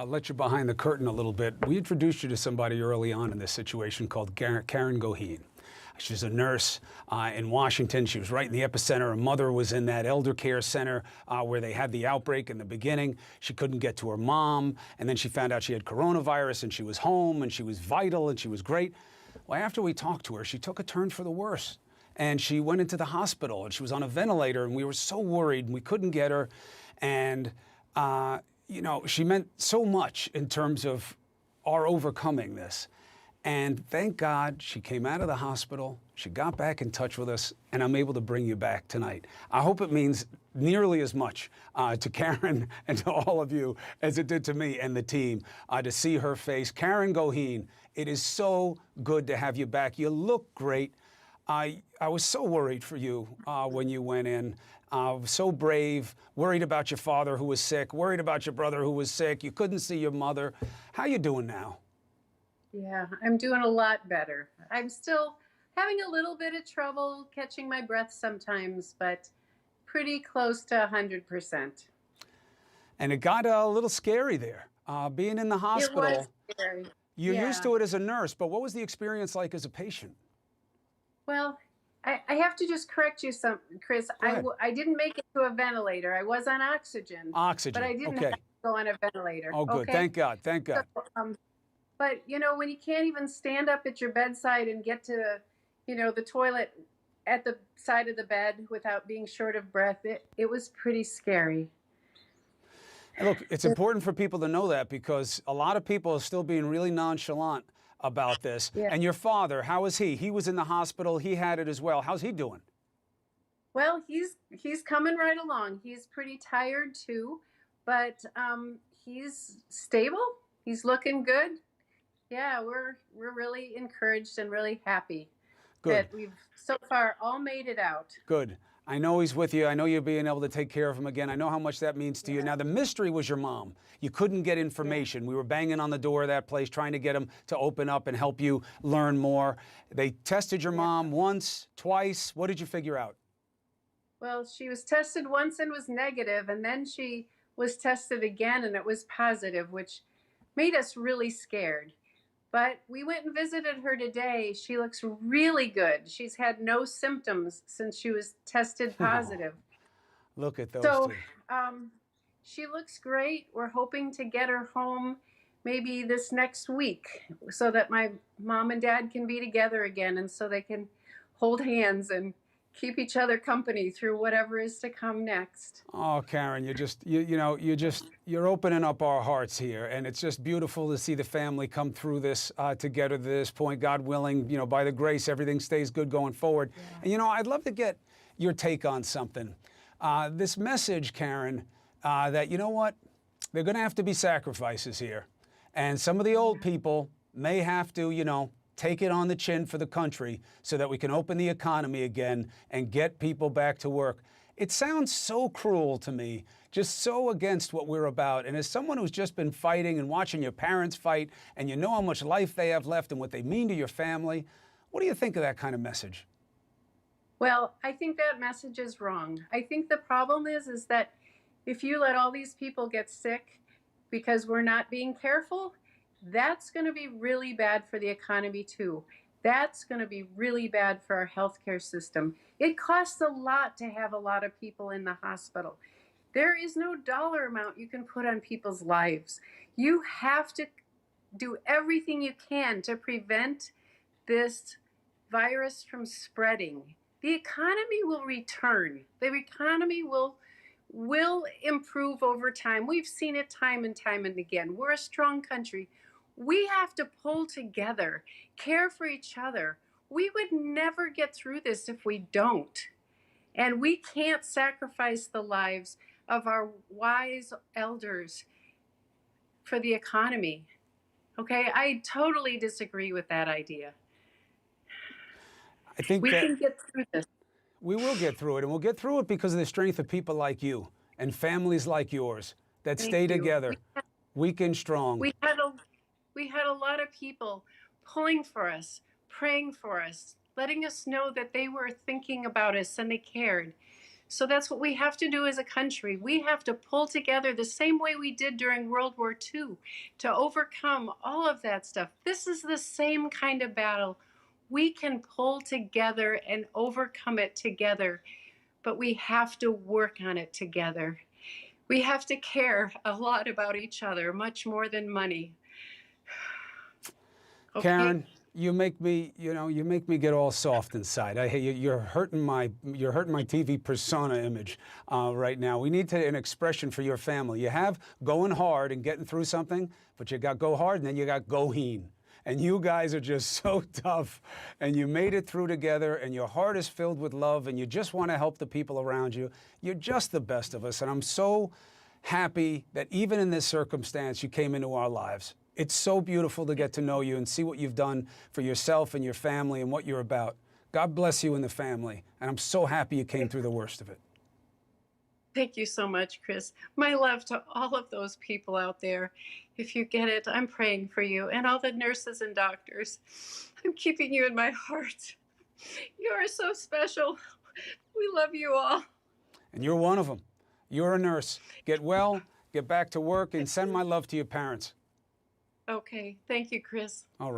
let you behind the curtain a little bit. We introduced you to somebody early on in this situation called Karen Goheen. She's a nurse in Washington. She was right in the epicenter. Her mother was in that elder care center where they had the outbreak in the beginning. She couldn't get to her mom, and then she found out she had coronavirus, and she was home, and she was vital, and she was great. Well, after we talked to her, she took a turn for the worse, and she went into the hospital, and she was on a ventilator, and we were so worried, and we couldn't get her, and you know, she meant so much in terms of our overcoming this. And thank God she came out of the hospital, she got back in touch with us, and I'm able to bring you back tonight. I hope it means nearly as much to Karen and to all of you as it did to me and the team to see her face. Karen Goheen, it is so good to have you back. You look great. I was so worried for you when you went in. So brave, worried about your father who was sick, worried about your brother who was sick. You couldn't see your mother. How you doing now? Yeah, I'm doing a lot better. I'm still having a little bit of trouble catching my breath sometimes, but pretty close to 100%. And it got a little scary there, being in the hospital. It was scary. You're Yeah. used to it as a nurse, but what was the experience like as a patient? Well, I have to just correct you Chris. I didn't make it to a ventilator. I was on oxygen. Oxygen, But I didn't okay. have to go on a ventilator. Oh, good. Okay? Thank God. Thank God. So, but, you know, when you can't even stand up at your bedside and get to, you know, the toilet at the side of the bed without being short of breath, it was pretty scary. And look, it's important for people to know that because a lot of people are still being really nonchalant about this. Yeah. And your father, how is he? He was in the hospital. He had it as well. How's he doing? Well, he's coming right along. He's pretty tired too, but he's stable. He's looking good. Yeah, we're really encouraged and really happy that we've so far all made it out. Good. I know he's with you. I know you're being able to take care of him again. I know how much that means to you. Now, the mystery was your mom. You couldn't get information. We were banging on the door of that place trying to get him to open up and help you learn more. They tested your mom once, twice. What did you figure out? Well, she was tested once and was negative, and then she was tested again and it was positive, which made us really scared. But we went and visited her today. She looks really good. She's had no symptoms since she was tested positive. Look at those So two. she looks great. We're hoping to get her home maybe this next week so that my mom and dad can be together again and so they can hold hands and keep each other company through whatever is to come next. Oh, Karen, you're opening up our hearts here, and it's just beautiful to see the family come through this together to this point. God willing, by the grace, everything stays good going forward. Yeah. And I'd love to get your take on something. This message, Karen, that you know what, they're going to have to be sacrifices here, and some of the old people may have to, take it on the chin for the country so that we can open the economy again and get people back to work. It sounds so cruel to me, just so against what we're about. And as someone who's just been fighting and watching your parents fight, and you know how much life they have left and what they mean to your family, what do you think of that kind of message? Well, I think that message is wrong. I think the problem is that if you let all these people get sick because we're not being careful, that's going to be really bad for the economy too. That's going to be really bad for our healthcare system. It costs a lot to have a lot of people in the hospital. There is no dollar amount you can put on people's lives. You have to do everything you can to prevent this virus from spreading. The economy will return. The economy will improve over time. We've seen it time and time and again. We're a strong country. We have to pull together, care for each other. We would never get through this if we don't. And we can't sacrifice the lives of our wise elders for the economy. Okay, I totally disagree with that idea. I think we can get through this. We will get through it, and we'll get through it because of the strength of people like you and families like yours that stay together, weak and strong. We had a lot of people pulling for us, praying for us, letting us know that they were thinking about us and they cared. So that's what we have to do as a country. We have to pull together the same way we did during World War II to overcome all of that stuff. This is the same kind of battle. We can pull together and overcome it together, but we have to work on it together. We have to care a lot about each other, much more than money. Okay? Karen, you make me, you make me get all soft inside. You're hurting my TV persona image right now. We need an expression for your family. You have going hard and getting through something, but you got go hard and then you got Goheen. And you guys are just so tough, and you made it through together, and your heart is filled with love, and you just want to help the people around you. You're just the best of us, and I'm so happy that even in this circumstance, you came into our lives. It's so beautiful to get to know you and see what you've done for yourself and your family and what you're about. God bless you and the family, and I'm so happy you came through the worst of it. Thank you so much, Chris. My love to all of those people out there. If you get it, I'm praying for you and all the nurses and doctors. I'm keeping you in my heart. You are so special. We love you all. And you're one of them. You're a nurse. Get well, get back to work, and send my love to your parents. Okay. Thank you, Chris. All right.